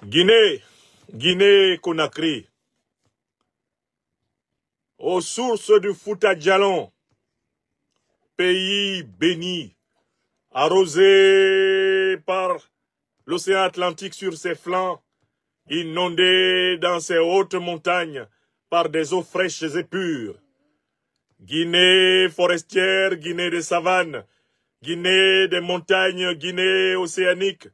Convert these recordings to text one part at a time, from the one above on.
Guinée-Conakry, aux sources du Fouta Djallon, pays béni, arrosé par l'océan Atlantique sur ses flancs, inondé dans ses hautes montagnes par des eaux fraîches et pures. Guinée forestière, Guinée des savanes, Guinée des montagnes, Guinée océanique,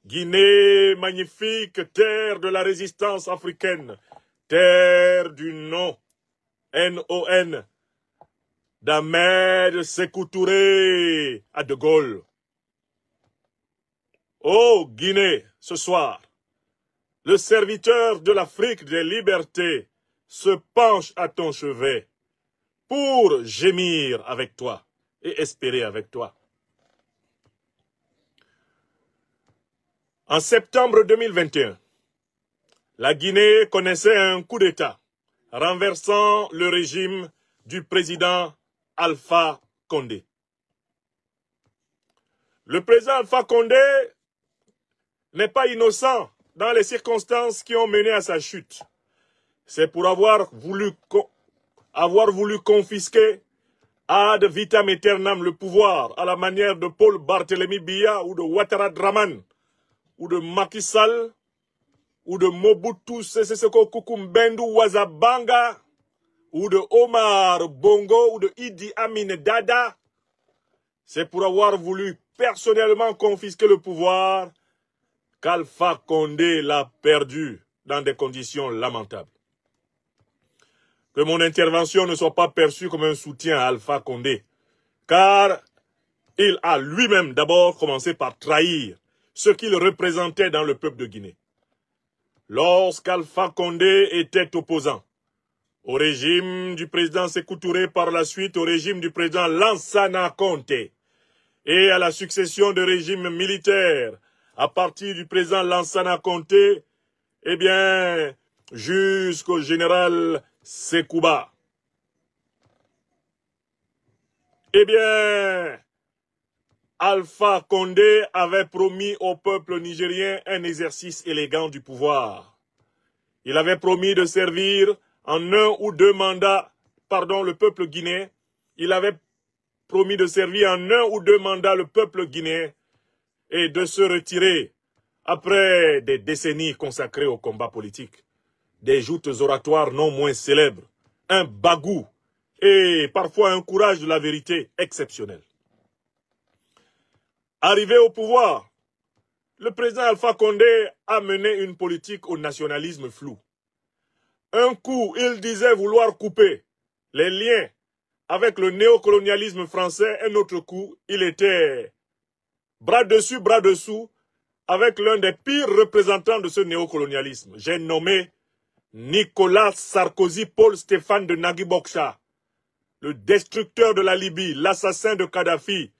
Guinée magnifique, terre de la résistance africaine, terre du nom, N-O-N, d'Ahmed Sékou Touré à De Gaulle. Ô Guinée, ce soir, le serviteur de l'Afrique des libertés se penche à ton chevet pour gémir avec toi et espérer avec toi. En septembre 2021, la Guinée connaissait un coup d'État renversant le régime du président Alpha Condé. Le président Alpha Condé n'est pas innocent dans les circonstances qui ont mené à sa chute. C'est pour avoir voulu confisquer ad vitam aeternam le pouvoir à la manière de Paul Barthélemy Biya ou de Ouattara Draman ou de Macky Sall ou de Mobutu Sese Seko Kukumbendu Wazabanga ou de Omar Bongo ou de Idi Amin Dada. C'est pour avoir voulu personnellement confisquer le pouvoir qu'Alpha Condé l'a perdu dans des conditions lamentables. Que mon intervention ne soit pas perçue comme un soutien à Alpha Condé, car il a lui-même d'abord commencé par trahir ce qu'il représentait dans le peuple de Guinée. Lorsqu'Alpha Condé était opposant au régime du président Sékou Touré, par la suite au régime du président Lansana Conté, et à la succession de régimes militaires à partir du président Lansana Conté, eh bien, jusqu'au général Sekouba. Eh bien, Alpha Condé avait promis au peuple nigérien un exercice élégant du pouvoir. Il avait promis de servir en 1 ou 2 mandats, le peuple guinéen. Il avait promis de servir en 1 ou 2 mandats le peuple guinéen et de se retirer après des décennies consacrées au combat politique, des joutes oratoires non moins célèbres, un bagou et parfois un courage de la vérité exceptionnel. Arrivé au pouvoir, le président Alpha Condé a mené une politique au nationalisme flou. Un coup, il disait vouloir couper les liens avec le néocolonialisme français. Un autre coup, il était bras dessus, bras dessous avec l'un des pires représentants de ce néocolonialisme. J'ai nommé Nicolas Sarkozy Paul Stéphane de Nagui Bokcha, le destructeur de la Libye, l'assassin de Kadhafi,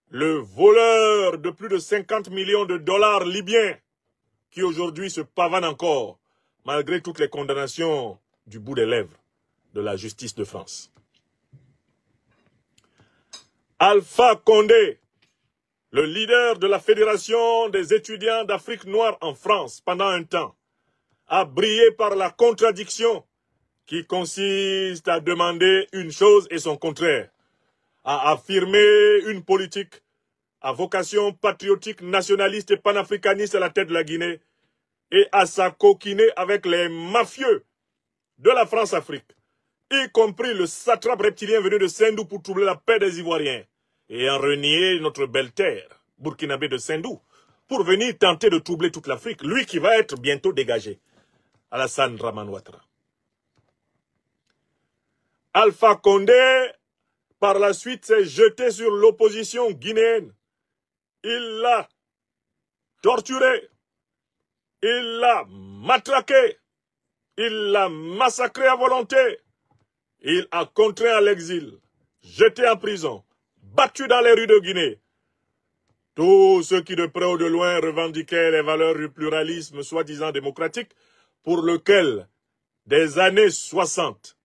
le voleur de plus de 50 millions de dollars libyens, qui aujourd'hui se pavane encore, malgré toutes les condamnations du bout des lèvres de la justice de France. Alpha Condé, le leader de la Fédération des étudiants d'Afrique noire en France pendant un temps, a brillé par la contradiction qui consiste à demander une chose et son contraire, à affirmer une politique à vocation patriotique, nationaliste et panafricaniste à la tête de la Guinée et à s'acoquiner avec les mafieux de la France-Afrique, y compris le satrape reptilien venu de Sendou pour troubler la paix des Ivoiriens et en renier notre belle terre, burkinabé de Sendou, pour venir tenter de troubler toute l'Afrique, lui qui va être bientôt dégagé, Alassane Dramane Ouattara. Alpha Condé, par la suite, s'est jeté sur l'opposition guinéenne. Il l'a torturé, il l'a matraqué, il l'a massacré à volonté, il a contraint à l'exil, jeté en prison, battu dans les rues de Guinée. Tous ceux qui de près ou de loin revendiquaient les valeurs du pluralisme soi-disant démocratique, pour lequel des années 60,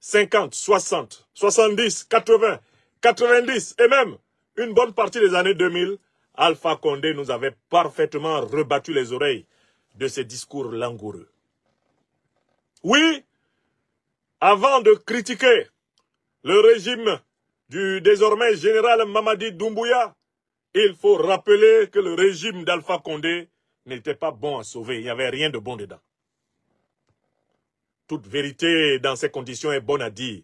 50, 60, 70, 80, 90 et même une bonne partie des années 2000 Alpha Condé nous avait parfaitement rebattu les oreilles de ces discours langoureux. Oui, avant de critiquer le régime du désormais général Mamadi Doumbouya, il faut rappeler que le régime d'Alpha Condé n'était pas bon à sauver. Il n'y avait rien de bon dedans. Toute vérité dans ces conditions est bonne à dire.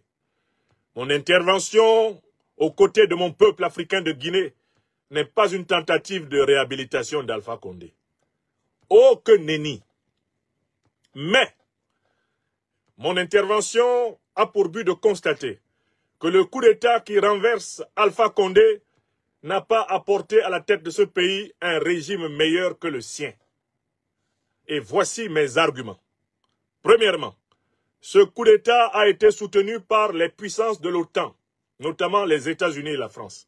Mon intervention aux côtés de mon peuple africain de Guinée n'est pas une tentative de réhabilitation d'Alpha Condé. Oh que nenni! Mais mon intervention a pour but de constater que le coup d'État qui renverse Alpha Condé n'a pas apporté à la tête de ce pays un régime meilleur que le sien. Et voici mes arguments. Premièrement, ce coup d'État a été soutenu par les puissances de l'OTAN, notamment les États-Unis et la France.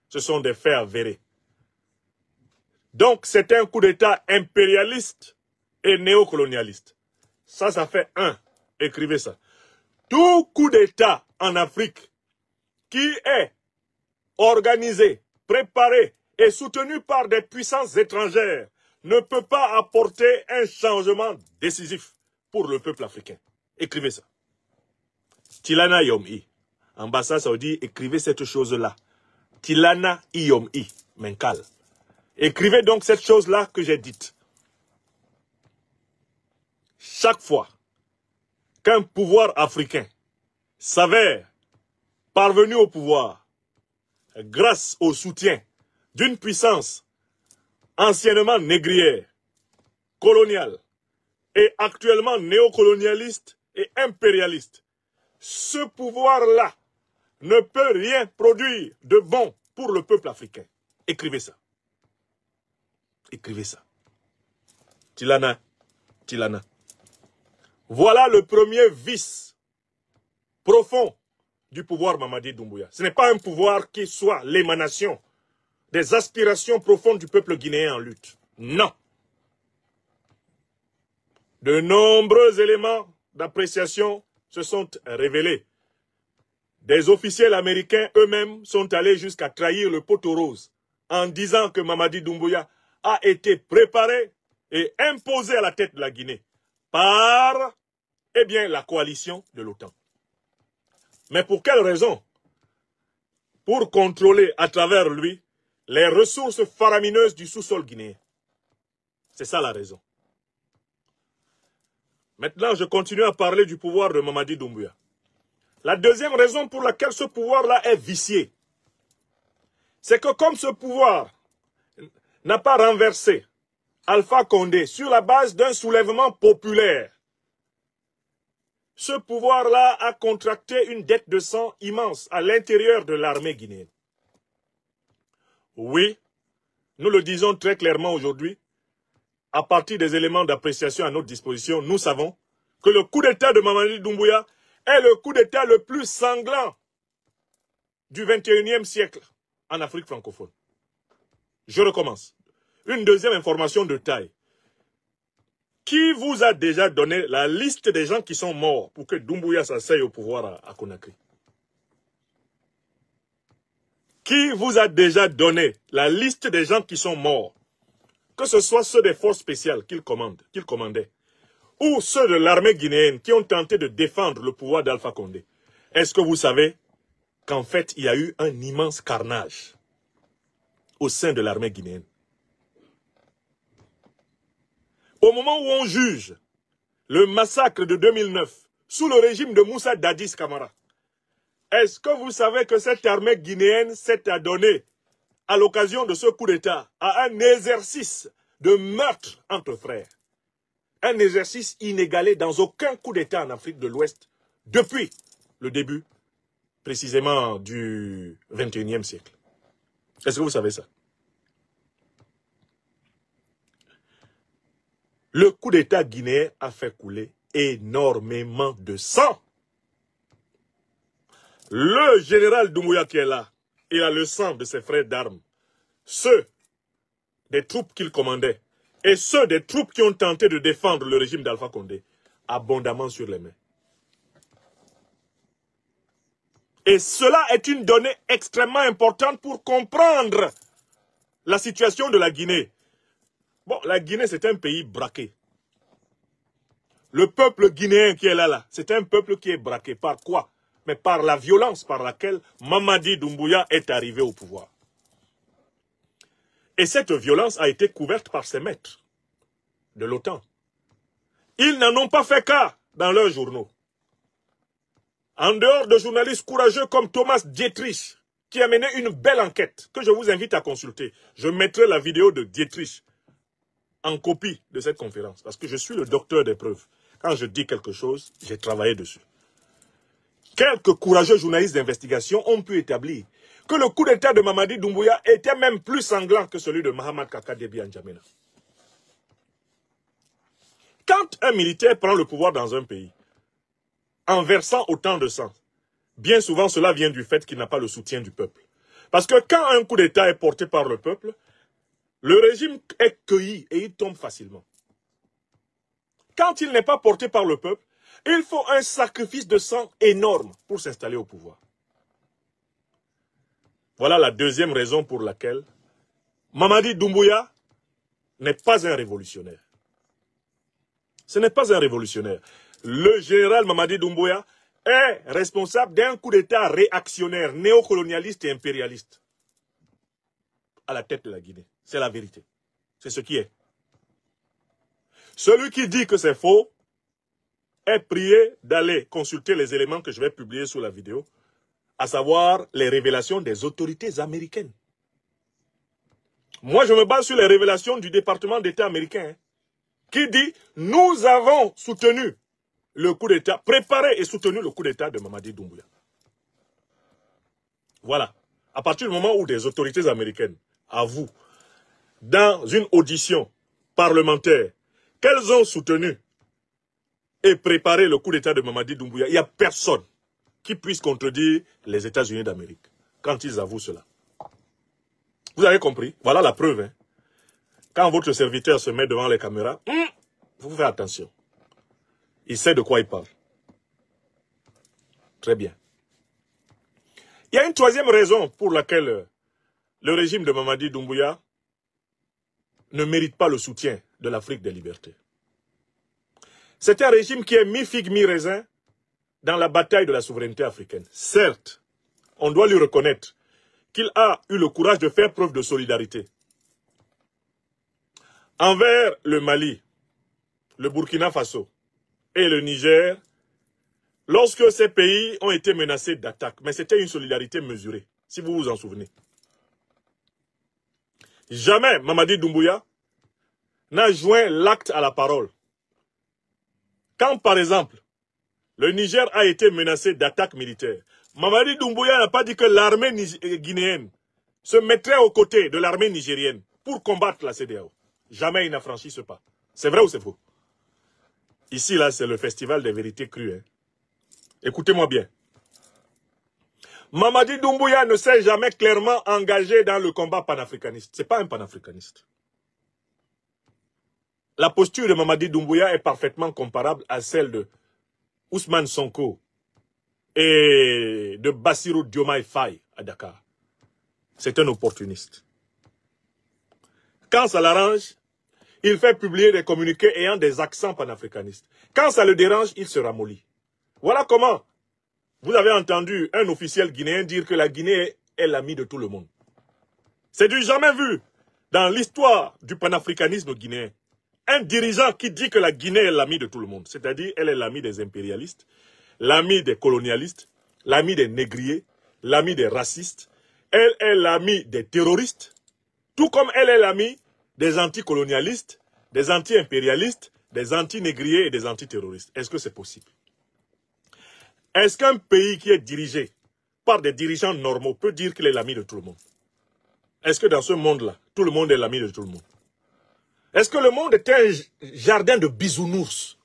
Ce sont des faits avérés. Donc, c'est un coup d'État impérialiste et néocolonialiste. Ça fait un. Écrivez ça. Tout coup d'État en Afrique qui est organisé, préparé et soutenu par des puissances étrangères ne peut pas apporter un changement décisif pour le peuple africain. Écrivez ça. Tilana Yom-I. Ambassade saoudite, écrivez cette chose-là. Tilana Yom-I. Menkal. Écrivez donc cette chose-là que j'ai dite. Chaque fois qu'un pouvoir africain s'avère parvenu au pouvoir grâce au soutien d'une puissance anciennement négrière, coloniale et actuellement néocolonialiste et impérialiste, ce pouvoir-là ne peut rien produire de bon pour le peuple africain. Écrivez ça. Écrivez ça. Tilana. Tilana. Voilà le premier vice profond du pouvoir Mamadi Doumbouya. Ce n'est pas un pouvoir qui soit l'émanation des aspirations profondes du peuple guinéen en lutte. Non. De nombreux éléments d'appréciation se sont révélés. Des officiels américains eux-mêmes sont allés jusqu'à trahir le poteau rose en disant que Mamadi Doumbouya a été préparé et imposé à la tête de la Guinée par, eh bien, la coalition de l'OTAN. Mais pour quelle raison? Pour contrôler à travers lui les ressources faramineuses du sous-sol guinéen. C'est ça la raison. Maintenant, je continue à parler du pouvoir de Mamadi Doumbouya. La deuxième raison pour laquelle ce pouvoir-là est vicié, c'est que comme ce pouvoir n'a pas renversé Alpha Condé sur la base d'un soulèvement populaire, ce pouvoir-là a contracté une dette de sang immense à l'intérieur de l'armée guinéenne. Oui, nous le disons très clairement aujourd'hui, à partir des éléments d'appréciation à notre disposition, nous savons que le coup d'État de Mamadi Doumbouya est le coup d'État le plus sanglant du XXIe siècle en Afrique francophone. Je recommence. Une deuxième information de taille. Qui vous a déjà donné la liste des gens qui sont morts pour que Doumbouya s'asseye au pouvoir à Conakry? Qui vous a déjà donné la liste des gens qui sont morts? Que ce soit ceux des forces spéciales qu'il commandait, ou ceux de l'armée guinéenne qui ont tenté de défendre le pouvoir d'Alpha Condé. Est-ce que vous savez qu'en fait, il y a eu un immense carnage au sein de l'armée guinéenne? Au moment où on juge le massacre de 2009 sous le régime de Moussa Dadis Camara, est-ce que vous savez que cette armée guinéenne s'est adonnée à l'occasion de ce coup d'État à un exercice de meurtre entre frères? Un exercice inégalé dans aucun coup d'État en Afrique de l'Ouest depuis le début précisément du XXIe siècle. Est-ce que vous savez ça? Le coup d'État guinéen a fait couler énormément de sang. Le général Doumbouya qui est là, il a le sang de ses frères d'armes, ceux des troupes qu'il commandait et ceux des troupes qui ont tenté de défendre le régime d'Alpha Condé, abondamment sur les mains. Et cela est une donnée extrêmement importante pour comprendre la situation de la Guinée. Bon, la Guinée, c'est un pays braqué. Le peuple guinéen qui est là, c'est un peuple qui est braqué. Par quoi? Mais par la violence par laquelle Mamadi Doumbouya est arrivé au pouvoir. Et cette violence a été couverte par ses maîtres de l'OTAN. Ils n'en ont pas fait cas dans leurs journaux. En dehors de journalistes courageux comme Thomas Dietrich, qui a mené une belle enquête, que je vous invite à consulter. Je mettrai la vidéo de Dietrich en copie de cette conférence, parce que je suis le docteur des preuves. Quand je dis quelque chose, j'ai travaillé dessus. Quelques courageux journalistes d'investigation ont pu établir que le coup d'état de Mamadi Doumbouya était même plus sanglant que celui de Mahamat Kaka Déby N'Djamena. Quand un militaire prend le pouvoir dans un pays, en versant autant de sang, bien souvent cela vient du fait qu'il n'a pas le soutien du peuple. Parce que quand un coup d'état est porté par le peuple, le régime est cueilli et il tombe facilement. Quand il n'est pas porté par le peuple, il faut un sacrifice de sang énorme pour s'installer au pouvoir. Voilà la deuxième raison pour laquelle Mamadi Doumbouya n'est pas un révolutionnaire. Ce n'est pas un révolutionnaire. Le général Mamadi Doumbouya est responsable d'un coup d'état réactionnaire, néocolonialiste et impérialiste à la tête de la Guinée. C'est la vérité. C'est ce qui est. Celui qui dit que c'est faux est prié d'aller consulter les éléments que je vais publier sous la vidéo, à savoir les révélations des autorités américaines. Moi, je me base sur les révélations du département d'État américain, qui dit « Nous avons soutenu le coup d'État, préparé et soutenu le coup d'État de Mamadi Doumbouya. » Voilà. À partir du moment où des autorités américaines avouent, dans une audition parlementaire, qu'elles ont soutenu et préparé le coup d'État de Mamadi Doumbouya, il n'y a personne qui puisse contredire les États-Unis d'Amérique quand ils avouent cela. Vous avez compris? Voilà la preuve. Hein. Quand votre serviteur se met devant les caméras, vous faites attention. Il sait de quoi il parle. Très bien. Il y a une troisième raison pour laquelle le régime de Mamadi Doumbouya ne mérite pas le soutien de l'Afrique des libertés. C'est un régime qui est mi-figue, mi-raisin dans la bataille de la souveraineté africaine. Certes, on doit lui reconnaître qu'il a eu le courage de faire preuve de solidarité envers le Mali, le Burkina Faso et le Niger, lorsque ces pays ont été menacés d'attaque. Mais c'était une solidarité mesurée, si vous vous en souvenez. Jamais Mamadi Doumbouya n'a joint l'acte à la parole. Quand, par exemple, le Niger a été menacé d'attaque militaire, Mamadi Doumbouya n'a pas dit que l'armée guinéenne se mettrait aux côtés de l'armée nigérienne pour combattre la CEDEAO. Jamais il n'a franchi ce pas. C'est vrai ou c'est faux? Ici, là, c'est le festival des vérités crues. Hein. Écoutez-moi bien. Mamadi Doumbouya ne s'est jamais clairement engagé dans le combat panafricaniste. Ce n'est pas un panafricaniste. La posture de Mamadi Doumbouya est parfaitement comparable à celle de Ousmane Sonko et de Bassirou Diomaye Faye à Dakar. C'est un opportuniste. Quand ça l'arrange, il fait publier des communiqués ayant des accents panafricanistes. Quand ça le dérange, il se ramollit. Voilà comment vous avez entendu un officiel guinéen dire que la Guinée est l'ami de tout le monde. C'est du jamais vu dans l'histoire du panafricanisme guinéen. Un dirigeant qui dit que la Guinée est l'ami de tout le monde, c'est-à-dire elle est l'ami des impérialistes, l'ami des colonialistes, l'ami des négriers, l'ami des racistes, elle est l'ami des terroristes, tout comme elle est l'ami des anticolonialistes, des anti-impérialistes, des anti-négriers et des anti-terroristes. Est-ce que c'est possible? Est-ce qu'un pays qui est dirigé par des dirigeants normaux peut dire qu'il est l'ami de tout le monde? Est-ce que dans ce monde-là, tout le monde est l'ami de tout le monde? Est-ce que le monde est un jardin de bisounours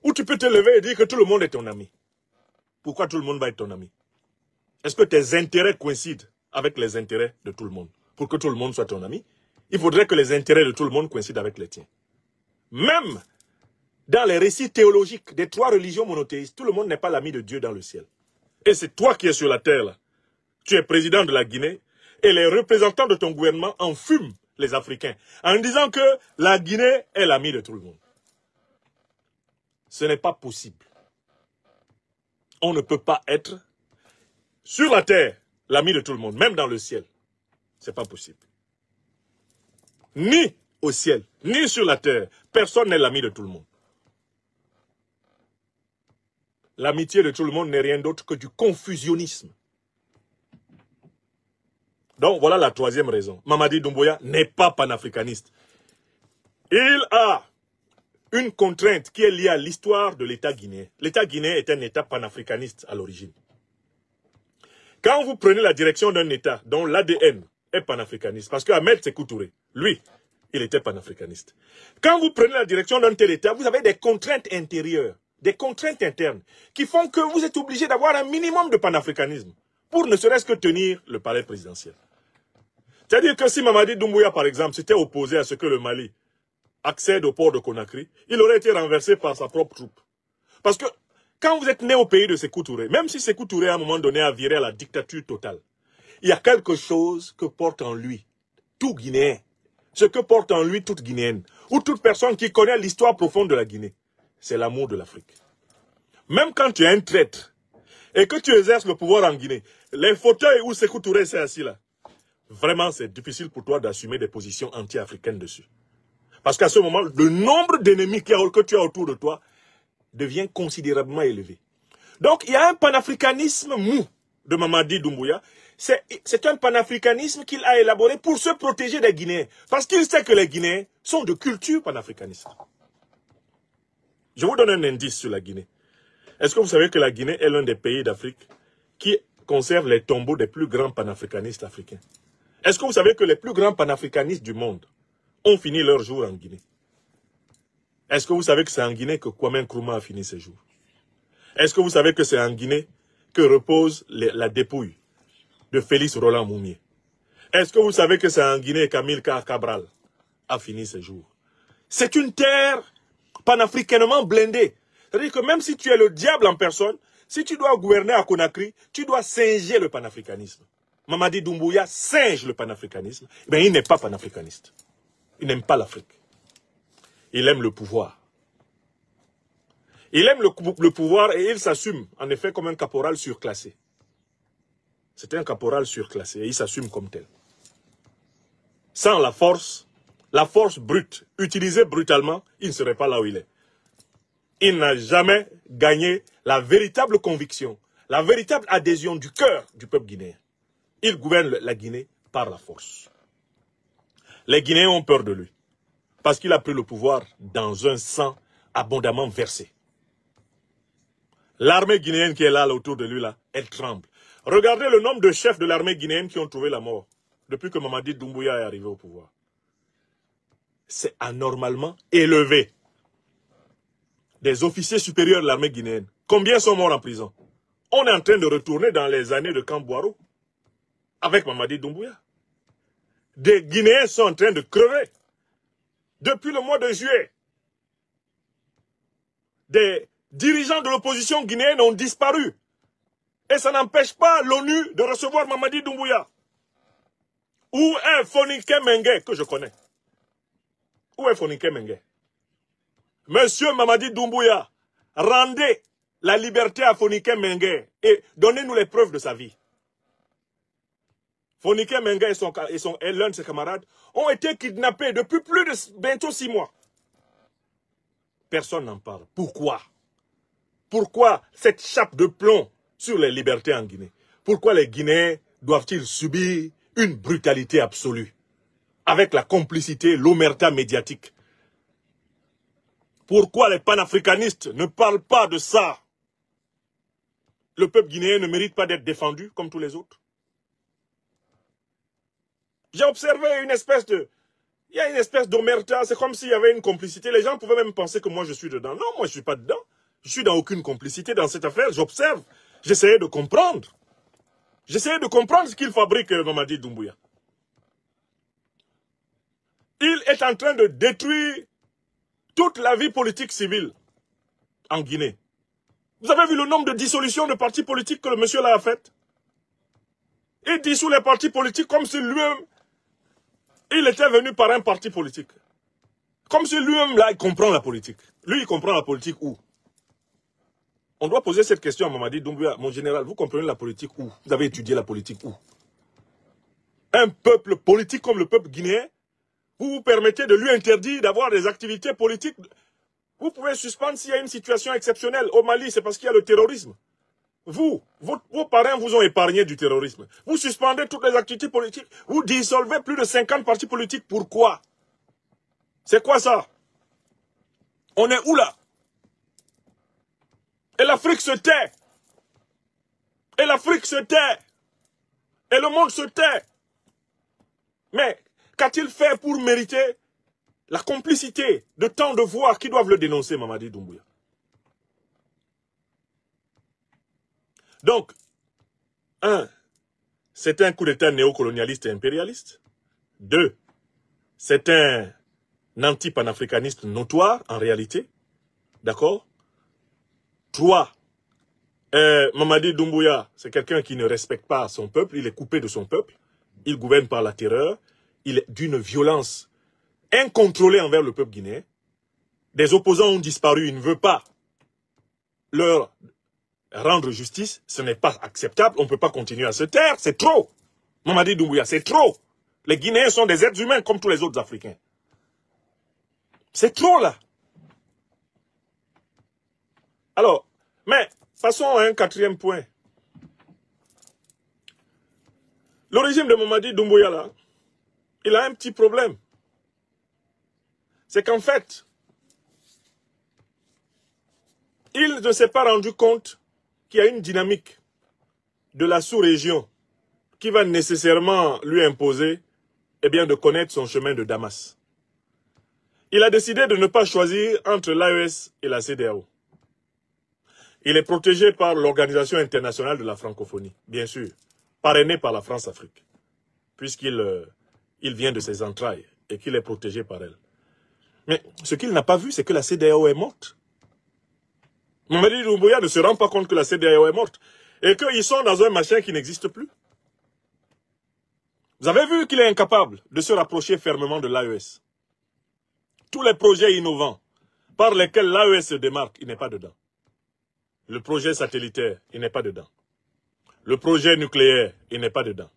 où tu peux te lever et dire que tout le monde est ton ami? Pourquoi tout le monde va être ton ami? Est-ce que tes intérêts coïncident avec les intérêts de tout le monde? Pour que tout le monde soit ton ami, il faudrait que les intérêts de tout le monde coïncident avec les tiens. Même dans les récits théologiques des trois religions monothéistes, tout le monde n'est pas l'ami de Dieu dans le ciel. Et c'est toi qui es sur la terre, là. Tu es président de la Guinée, et les représentants de ton gouvernement en fument les Africains, en disant que la Guinée est l'ami de tout le monde. Ce n'est pas possible. On ne peut pas être sur la terre l'ami de tout le monde, même dans le ciel. Ce n'est pas possible. Ni au ciel, ni sur la terre, personne n'est l'ami de tout le monde. L'amitié de tout le monde n'est rien d'autre que du confusionnisme. Donc voilà la troisième raison. Mamadi Doumbouya n'est pas panafricaniste. Il a une contrainte qui est liée à l'histoire de l'État guinéen. L'État guinéen est un État panafricaniste à l'origine. Quand vous prenez la direction d'un État dont l'ADN est panafricaniste, parce que Ahmed Sékou Touré, lui, il était panafricaniste. Quand vous prenez la direction d'un tel État, vous avez des contraintes intérieures, des contraintes internes, qui font que vous êtes obligé d'avoir un minimum de panafricanisme pour ne serait-ce que tenir le palais présidentiel. C'est-à-dire que si Mamadi Doumbouya, par exemple, s'était opposé à ce que le Mali accède au port de Conakry, il aurait été renversé par sa propre troupe. Parce que quand vous êtes né au pays de Sékou Touré, même si Sékou Touré à un moment donné a viré à la dictature totale, il y a quelque chose que porte en lui tout Guinéen, ce que porte en lui toute Guinéenne, ou toute personne qui connaît l'histoire profonde de la Guinée, c'est l'amour de l'Afrique. Même quand tu es un traître et que tu exerces le pouvoir en Guinée, les fauteuils où Sékou Touré s'est assis là, vraiment c'est difficile pour toi d'assumer des positions anti-africaines dessus. Parce qu'à ce moment, le nombre d'ennemis que tu as autour de toi devient considérablement élevé. Donc, il y a un panafricanisme mou de Mamadi Doumbouya. C'est un panafricanisme qu'il a élaboré pour se protéger des Guinéens. Parce qu'il sait que les Guinéens sont de culture panafricaniste. Je vous donne un indice sur la Guinée. Est-ce que vous savez que la Guinée est l'un des pays d'Afrique qui conserve les tombeaux des plus grands panafricanistes africains? Est-ce que vous savez que les plus grands panafricanistes du monde ont fini leur jour en Guinée? Est-ce que vous savez que c'est en Guinée que Kwame Nkrumah a fini ses jours? Est-ce que vous savez que c'est en Guinée que repose la dépouille de Félix Roland Moumié? Est-ce que vous savez que c'est en Guinée qu'Amilcar Cabral a fini ses jours? C'est une terre panafricanement blindée. C'est-à-dire que même si tu es le diable en personne, si tu dois gouverner à Conakry, tu dois singer le panafricanisme. Mamadi Doumbouya singe le panafricanisme. Mais il n'est pas panafricaniste. Il n'aime pas l'Afrique. Il aime le pouvoir. Il aime le pouvoir et il s'assume en effet comme un caporal surclassé. C'est un caporal surclassé et il s'assume comme tel. Sans la force brute, utilisée brutalement, il ne serait pas là où il est. Il n'a jamais gagné la véritable conviction, la véritable adhésion du cœur du peuple guinéen. Il gouverne la Guinée par la force. Les Guinéens ont peur de lui. Parce qu'il a pris le pouvoir dans un sang abondamment versé. L'armée guinéenne qui est là autour de lui, là, elle tremble. Regardez le nombre de chefs de l'armée guinéenne qui ont trouvé la mort depuis que Mamadi Doumbouya est arrivé au pouvoir. C'est anormalement élevé. Des officiers supérieurs de l'armée guinéenne. Combien sont morts en prison? On est en train de retourner dans les années de Camboiro avec Mamadi Doumbouya. Des Guinéens sont en train de crever. Depuis le mois de juillet, des dirigeants de l'opposition guinéenne ont disparu. Et ça n'empêche pas l'ONU de recevoir Mamadi Doumbouya. Où est Fonike Mengue, que je connais? Où est Fonike Mengue? Monsieur Mamadi Doumbouya, rendez la liberté à Fonike Mengue et donnez-nous les preuves de sa vie. Fonike Mengue et l'un de ses camarades ont été kidnappés depuis plus de bientôt 6 mois. Personne n'en parle. Pourquoi? Pourquoi cette chape de plomb sur les libertés en Guinée? Pourquoi les Guinéens doivent-ils subir une brutalité absolue avec la complicité, l'omerta médiatique? Pourquoi les panafricanistes ne parlent pas de ça? Le peuple guinéen ne mérite pas d'être défendu comme tous les autres. J'ai observé une espèce de... Il y a une espèce d'omerta, c'est comme s'il y avait une complicité. Les gens pouvaient même penser que moi je suis dedans. Non, moi je ne suis pas dedans. Je suis dans aucune complicité dans cette affaire. J'observe. J'essayais de comprendre. J'essayais de comprendre ce qu'il fabrique, Mamadi Doumbouya. Il est en train de détruire toute la vie politique civile en Guinée. Vous avez vu le nombre de dissolutions de partis politiques que le monsieur là a fait? Il dissout les partis politiques comme si lui-même, il était venu par un parti politique. Comme si lui-même, là, il comprend la politique. Lui, il comprend la politique où? On doit poser cette question à Mamadi Doumbouya. Mon général, vous comprenez la politique où? Vous avez étudié la politique où? Un peuple politique comme le peuple guinéen, vous vous permettez de lui interdire d'avoir des activités politiques. Vous pouvez suspendre s'il y a une situation exceptionnelle. Au Mali, c'est parce qu'il y a le terrorisme. Vous, vos parents vous ont épargné du terrorisme. Vous suspendez toutes les activités politiques. Vous dissolvez plus de 50 partis politiques. Pourquoi? C'est quoi ça? On est où là? Et l'Afrique se tait. Et l'Afrique se tait. Et le monde se tait. Mais qu'a-t-il fait pour mériter la complicité de tant de voix qui doivent le dénoncer, Mamadi Doumbouya? Donc, un, c'est un coup d'État néocolonialiste et impérialiste. Deux, c'est un anti-panafricaniste notoire, en réalité. D'accord? Trois, Mamadi Doumbouya, c'est quelqu'un qui ne respecte pas son peuple, il est coupé de son peuple, il gouverne par la terreur, il est d'une violence incontrôlée envers le peuple guinéen. Des opposants ont disparu, il ne veut pas leur rendre justice, ce n'est pas acceptable, on ne peut pas continuer à se taire, c'est trop. Mamadi Doumbouya, c'est trop. Les Guinéens sont des êtres humains comme tous les autres Africains. C'est trop là. Alors, mais passons à un quatrième point. Le régime de Mamadi Doumbouya là, il a un petit problème. C'est qu'en fait, il ne s'est pas rendu compte qu'il y a une dynamique de la sous-région qui va nécessairement lui imposer de connaître son chemin de Damas. Il a décidé de ne pas choisir entre l'AES et la CEDEAO. Il est protégé par l'Organisation internationale de la francophonie, bien sûr, parrainé par la France-Afrique, puisqu'il vient de ses entrailles et qu'il est protégé par elle. Mais ce qu'il n'a pas vu, c'est que la CEDEAO est morte. Mamadi Doumbouya ne se rend pas compte que la CEDEAO est morte et qu'ils sont dans un machin qui n'existe plus. Vous avez vu qu'il est incapable de se rapprocher fermement de l'AES. Tous les projets innovants par lesquels l'AES se démarque, il n'est pas dedans. Le projet satellitaire, il n'est pas dedans. Le projet nucléaire, il n'est pas dedans.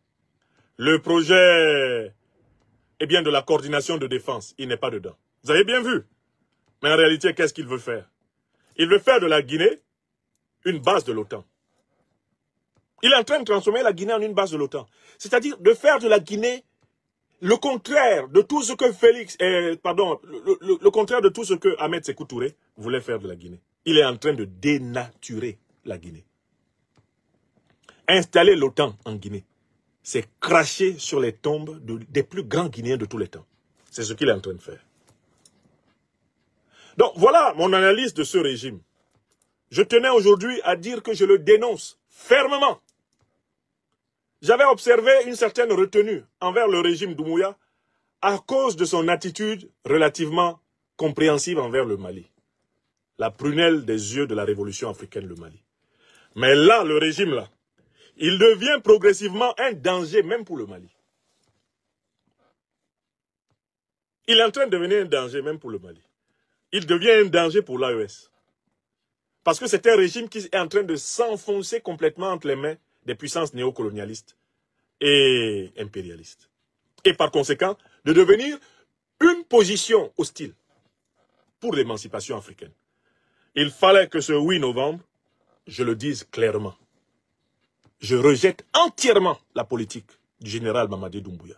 Le projet de la coordination de défense, il n'est pas dedans. Vous avez bien vu. Mais en réalité, qu'est-ce qu'il veut faire? Il veut faire de la Guinée une base de l'OTAN. Il est en train de transformer la Guinée en une base de l'OTAN. C'est-à-dire de faire de la Guinée le contraire de tout ce que le contraire de tout ce que Ahmed Sékou Touré voulait faire de la Guinée. Il est en train de dénaturer la Guinée. Installer l'OTAN en Guinée, c'est cracher sur les tombes des plus grands Guinéens de tous les temps. C'est ce qu'il est en train de faire. Donc voilà mon analyse de ce régime. Je tenais aujourd'hui à dire que je le dénonce fermement. J'avais observé une certaine retenue envers le régime Doumbouya à cause de son attitude relativement compréhensive envers le Mali. La prunelle des yeux de la révolution africaine, le Mali. Mais là, le régime là, il devient progressivement un danger même pour le Mali. Il est en train de devenir un danger même pour le Mali. Il devient un danger pour l'AES. Parce que c'est un régime qui est en train de s'enfoncer complètement entre les mains des puissances néocolonialistes et impérialistes. Et par conséquent, de devenir une position hostile pour l'émancipation africaine. Il fallait que ce 8 novembre, je le dise clairement. Je rejette entièrement la politique du général Mamadi Doumbouya.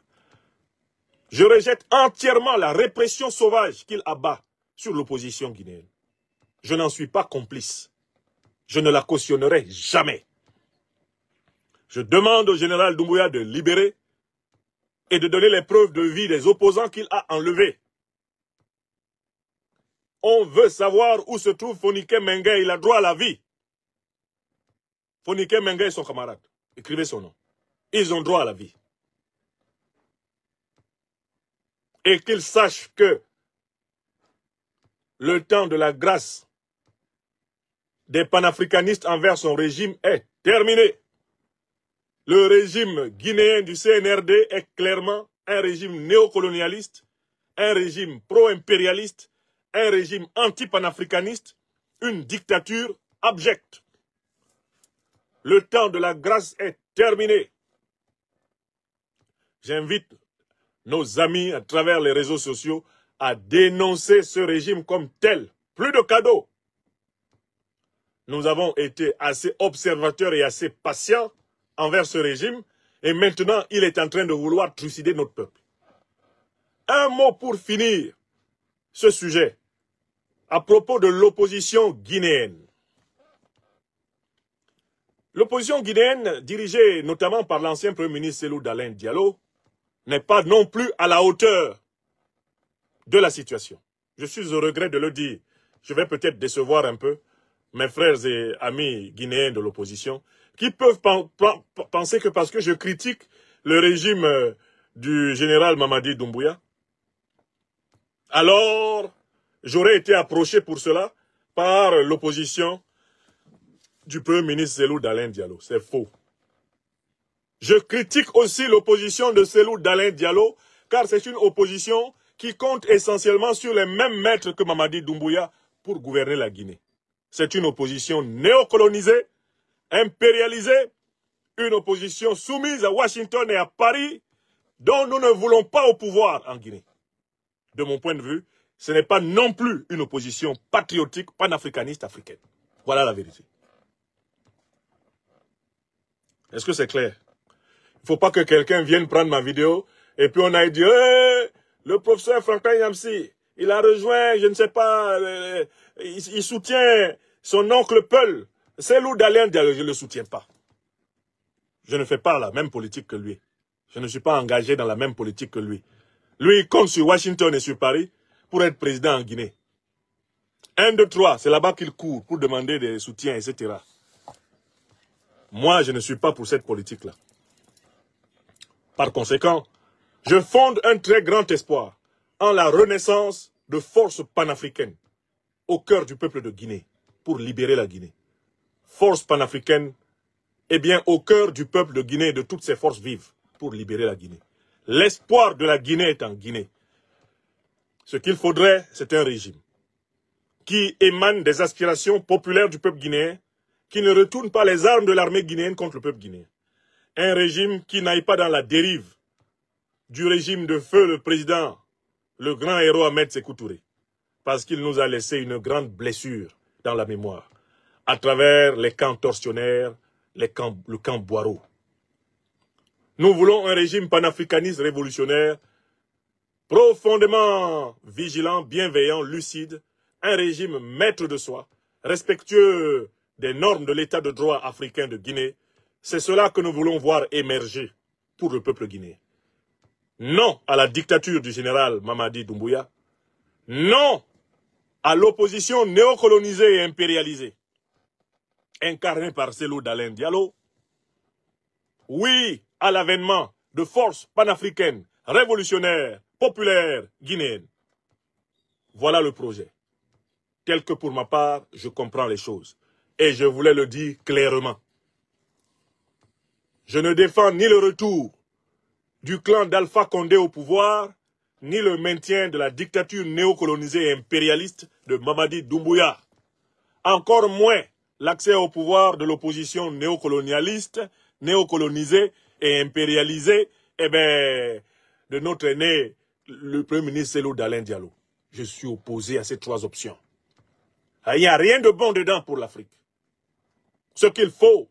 Je rejette entièrement la répression sauvage qu'il abat sur l'opposition guinéenne. Je n'en suis pas complice. Je ne la cautionnerai jamais. Je demande au général Doumbouya de libérer et de donner les preuves de vie des opposants qu'il a enlevés. On veut savoir où se trouve Fonike Mengue, il a droit à la vie. Fonike Mengue est son camarade. Écrivez son nom. Ils ont droit à la vie. Et qu'ils sachent que le temps de la grâce des panafricanistes envers son régime est terminé. le régime guinéen du CNRD est clairement un régime néocolonialiste, un régime pro-impérialiste, un régime anti-panafricaniste, une dictature abjecte. Le temps de la grâce est terminé. J'invite nos amis à travers les réseaux sociaux à dénoncer ce régime comme tel. Plus de cadeaux. Nous avons été assez observateurs et assez patients envers ce régime et maintenant il est en train de vouloir trucider notre peuple. Un mot pour finir ce sujet à propos de l'opposition guinéenne. L'opposition guinéenne, dirigée notamment par l'ancien Premier ministre Cellou Dalein Diallo, n'est pas non plus à la hauteur de la situation. Je suis au regret de le dire. Je vais peut-être décevoir un peu mes frères et amis guinéens de l'opposition qui peuvent penser que parce que je critique le régime du général Mamadi Doumbouya, alors j'aurais été approché pour cela par l'opposition du Premier ministre Cellou Dalein Diallo. C'est faux. Je critique aussi l'opposition de Cellou Dalein Diallo car c'est une opposition qui compte essentiellement sur les mêmes maîtres que Mamadi Doumbouya pour gouverner la Guinée. C'est une opposition néocolonisée, impérialisée, une opposition soumise à Washington et à Paris, dont nous ne voulons pas au pouvoir en Guinée. De mon point de vue, ce n'est pas non plus une opposition patriotique, panafricaniste africaine. Voilà la vérité. Est-ce que c'est clair? Il ne faut pas que quelqu'un vienne prendre ma vidéo et puis on aille dire hey, le professeur Franklin Yamsi, il a rejoint, je ne sais pas, il soutient son oncle Peul. Cellou Dalein Diallo, je ne le soutiens pas. Je ne fais pas la même politique que lui. Je ne suis pas engagé dans la même politique que lui. Lui, il compte sur Washington et sur Paris pour être président en Guinée. 1, 2, 3, c'est là-bas qu'il court pour demander des soutiens, etc. Moi, je ne suis pas pour cette politique-là. Par conséquent, je fonde un très grand espoir en la renaissance de forces panafricaines au cœur du peuple de Guinée pour libérer la Guinée. Force panafricaine, eh bien, au cœur du peuple de Guinée et de toutes ses forces vives pour libérer la Guinée. L'espoir de la Guinée est en Guinée. Ce qu'il faudrait, c'est un régime qui émane des aspirations populaires du peuple guinéen, qui ne retourne pas les armes de l'armée guinéenne contre le peuple guinéen. Un régime qui n'aille pas dans la dérive du régime de feu le président, le grand héros Ahmed Sékou Touré, parce qu'il nous a laissé une grande blessure dans la mémoire, à travers les camps tortionnaires, le camp Boireau. Nous voulons un régime panafricaniste révolutionnaire, profondément vigilant, bienveillant, lucide, un régime maître de soi, respectueux des normes de l'état de droit africain de Guinée. C'est cela que nous voulons voir émerger pour le peuple guinéen. Non à la dictature du général Mamadi Doumbouya. Non à l'opposition néocolonisée et impérialisée, incarnée par Cellou Dalein Diallo. Oui à l'avènement de forces panafricaines, révolutionnaires, populaires, guinéennes. Voilà le projet. Tel que pour ma part, je comprends les choses. Et je voulais le dire clairement. Je ne défends ni le retour du clan d'Alpha Condé au pouvoir, ni le maintien de la dictature néocolonisée et impérialiste de Mamadi Doumbouya. Encore moins l'accès au pouvoir de l'opposition néocolonialiste, néocolonisée et impérialisée, de notre aîné, le Premier ministre Cellou Dalein Diallo. Je suis opposé à ces trois options. Il n'y a rien de bon dedans pour l'Afrique. Ce qu'il faut,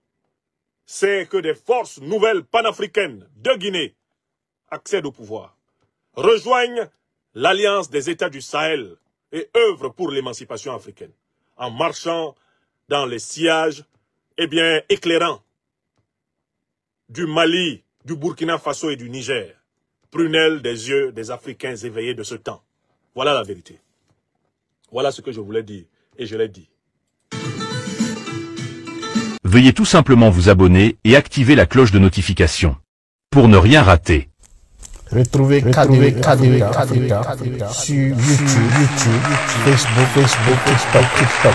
c'est que des forces nouvelles panafricaines de Guinée accèdent au pouvoir, rejoignent l'alliance des États du Sahel et œuvrent pour l'émancipation africaine, en marchant dans les sillages, éclairants du Mali, du Burkina Faso et du Niger, prunelle des yeux des Africains éveillés de ce temps. Voilà la vérité. Voilà ce que je voulais dire, et je l'ai dit. Veuillez tout simplement vous abonner et activer la cloche de notification pour ne rien rater. Retrouvez KDV Africa sur YouTube, Facebook, TikTok.